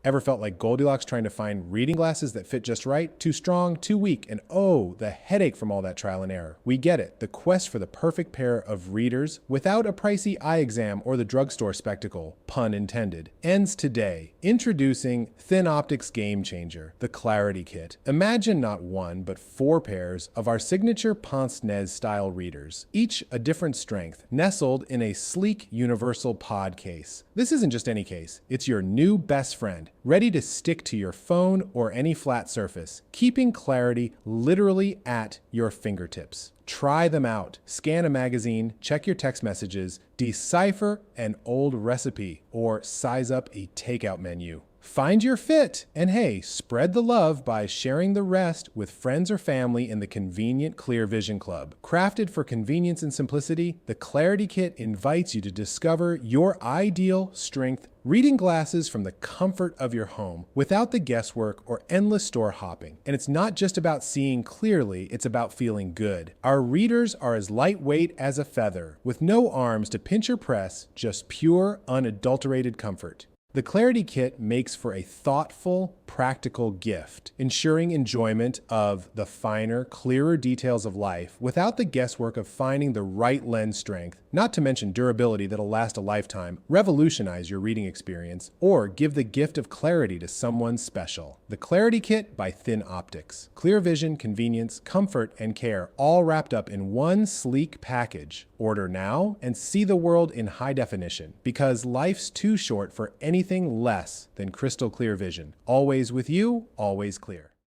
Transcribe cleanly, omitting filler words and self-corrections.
Ever felt like Goldilocks trying to find reading glasses that fit just right? Too strong, too weak, and oh, the headache from all that trial and error. We get it. The quest for the perfect pair of readers without a pricey eye exam or the drugstore spectacle, pun intended, ends today. Introducing ThinOptics Game Changer, the Clarity Kit. Imagine not one, but 4 pairs of our signature pince-nez style readers, each a different strength, nestled in a sleek universal pod case. This isn't just any case, it's your new best friend, ready to stick to your phone or any flat surface, keeping clarity literally at your fingertips. Try them out. Scan a magazine, check your text messages, decipher an old recipe, or size up a takeout menu. Find your fit, and hey, spread the love by sharing the rest with friends or family in the convenient Clear Vision Club. Crafted for convenience and simplicity, the Clarity Kit invites you to discover your ideal strength reading glasses from the comfort of your home without the guesswork or endless store hopping. And it's not just about seeing clearly, it's about feeling good. Our readers are as lightweight as a feather, with no arms to pinch or press, just pure, unadulterated comfort. The Clarity Kit makes for a thoughtful, practical gift, ensuring enjoyment of the finer, clearer details of life without the guesswork of finding the right lens strength, not to mention durability that'll last a lifetime, revolutionize your reading experience, or give the gift of clarity to someone special. The Clarity Kit by ThinOptics. Clear vision, convenience, comfort, and care, all wrapped up in one sleek package. Order now and see the world in high definition, because life's too short for anything less than crystal clear vision. Always with you, always clear.